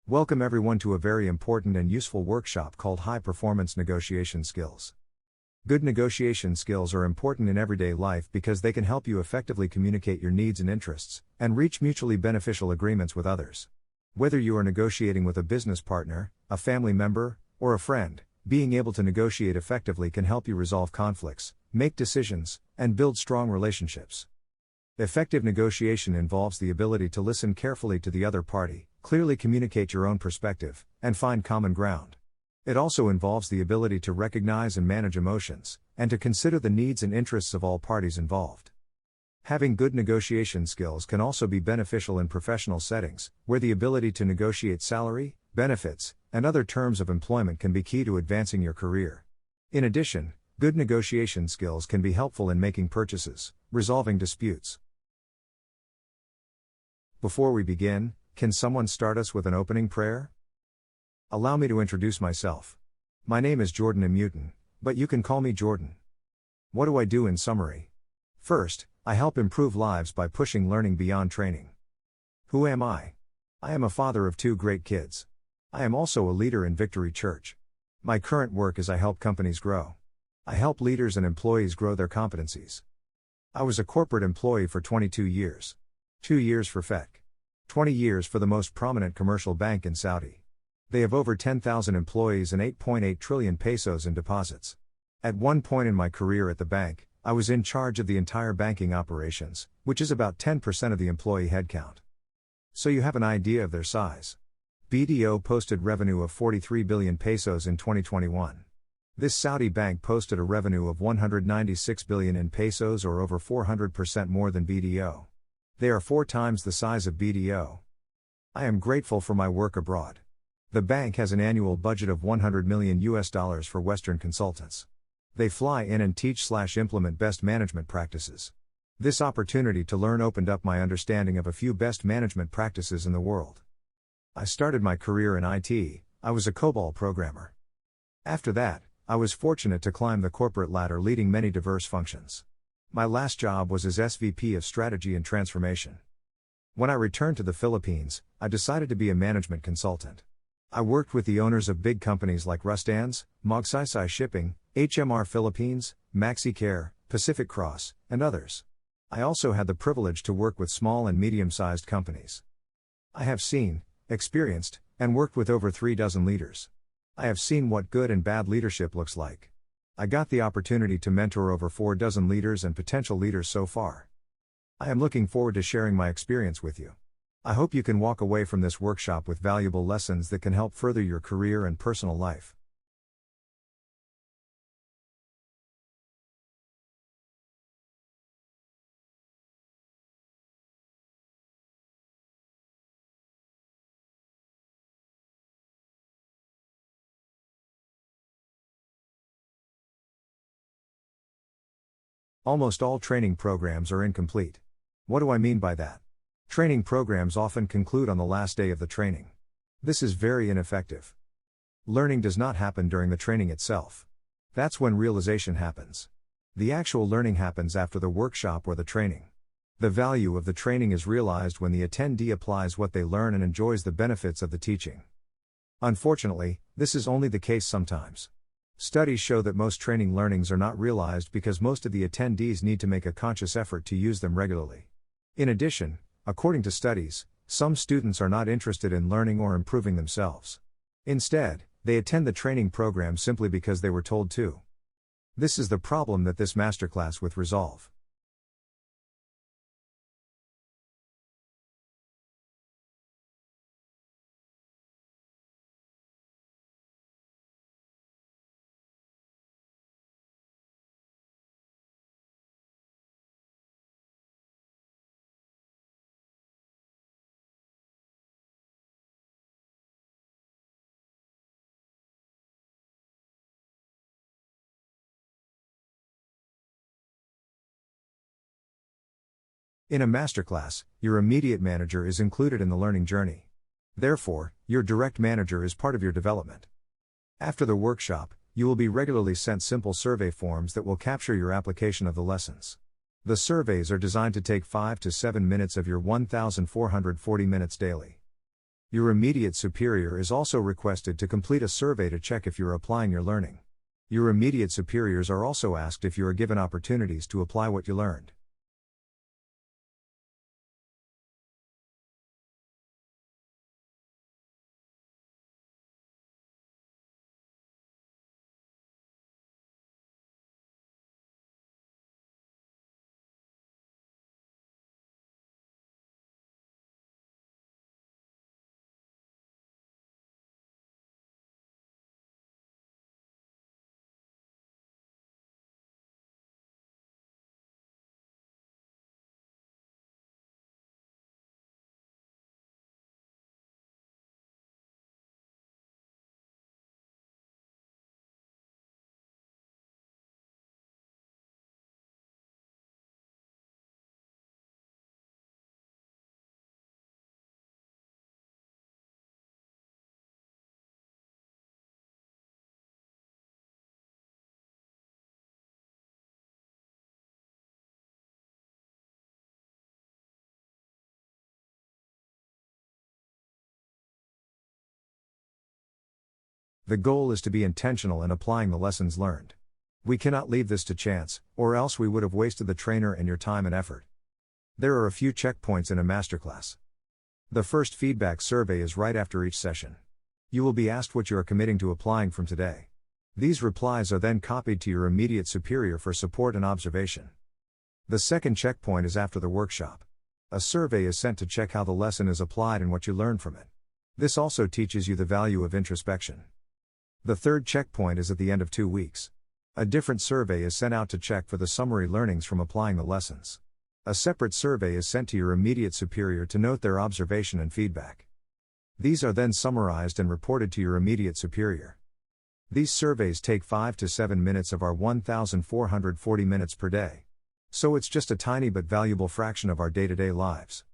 Welcome everyone to a very important and useful workshop called High Performance Negotiation Skills. Good negotiation skills are important in everyday life because they can help you effectively communicate your needs and interests, and reach mutually beneficial agreements with others. Whether you are negotiating with a business partner, a family member, or a friend, being able to negotiate effectively can help you resolve conflicts, make decisions, and build strong relationships. Effective negotiation involves the ability to listen carefully to the other party, clearly communicate your own perspective, and find common ground. It also involves the ability to recognize and manage emotions, and to consider the needs and interests of all parties involved. Having good negotiation skills can also be beneficial in professional settings, where the ability to negotiate salary, benefits, and other terms of employment can be key to advancing your career. In addition, good negotiation skills can be helpful in making purchases, resolving disputes. Before we begin, can someone start us with an opening prayer? Allow me to introduce myself. My name is Jordan Immutin, but you can call me Jordan. What do I do in summary? First, I help improve lives by pushing learning beyond training. Who am I? I am a father of 2 great kids. I am also a leader in Victory Church. My current work is I help companies grow. I help leaders and employees grow their competencies. I was a corporate employee for 22 years. 2 years for FEC. 20 years for the most prominent commercial bank in Saudi. They have over 10,000 employees and 8.8 trillion pesos in deposits. At one point in my career at the bank, I was in charge of the entire banking operations, which is about 10% of the employee headcount. So you have an idea of their size. BDO posted revenue of 43 billion pesos in 2021. This Saudi bank posted a revenue of 196 billion in pesos, or over 400% more than BDO. They are 4 times the size of BDO. I am grateful for my work abroad. The bank has an annual budget of $100 million for Western consultants. They fly in and teach/implement best management practices. This opportunity to learn opened up my understanding of a few best management practices in the world. I started my career in IT. I was a COBOL programmer. After that, I was fortunate to climb the corporate ladder, leading many diverse functions. My last job was as SVP of Strategy and Transformation. When I returned to the Philippines, I decided to be a management consultant. I worked with the owners of big companies like Rustans, Magsaysay Shipping, HMR Philippines, MaxiCare, Pacific Cross, and others. I also had the privilege to work with small and medium-sized companies. I have seen, experienced, and worked with over 3 dozen leaders. I have seen what good and bad leadership looks like. I got the opportunity to mentor over 4 dozen leaders and potential leaders so far. I am looking forward to sharing my experience with you. I hope you can walk away from this workshop with valuable lessons that can help further your career and personal life. Almost all training programs are incomplete. What do I mean by that? Training programs often conclude on the last day of the training. This is very ineffective. Learning does not happen during the training itself. That's when realization happens. The actual learning happens after the workshop or the training. The value of the training is realized when the attendee applies what they learn and enjoys the benefits of the teaching. Unfortunately, this is only the case sometimes. Studies show that most training learnings are not realized because most of the attendees need to make a conscious effort to use them regularly. In addition, according to studies, some students are not interested in learning or improving themselves. Instead, they attend the training program simply because they were told to. This is the problem that this masterclass will resolve. In a masterclass, your immediate manager is included in the learning journey. Therefore, your direct manager is part of your development. After the workshop, you will be regularly sent simple survey forms that will capture your application of the lessons. The surveys are designed to take 5 to 7 minutes of your 1,440 minutes daily. Your immediate superior is also requested to complete a survey to check if you're applying your learning. Your immediate superiors are also asked if you are given opportunities to apply what you learned. The goal is to be intentional in applying the lessons learned. We cannot leave this to chance, or else we would have wasted the trainer and your time and effort. There are a few checkpoints in a masterclass. The first feedback survey is right after each session. You will be asked what you are committing to applying from today. These replies are then copied to your immediate superior for support and observation. The second checkpoint is after the workshop. A survey is sent to check how the lesson is applied and what you learned from it. This also teaches you the value of introspection. The third checkpoint is at the end of 2 weeks. A different survey is sent out to check for the summary learnings from applying the lessons. A separate survey is sent to your immediate superior to note their observation and feedback. These are then summarized and reported to your immediate superior. These surveys take 5 to 7 minutes of our 1,440 minutes per day. So it's just a tiny but valuable fraction of our day-to-day lives.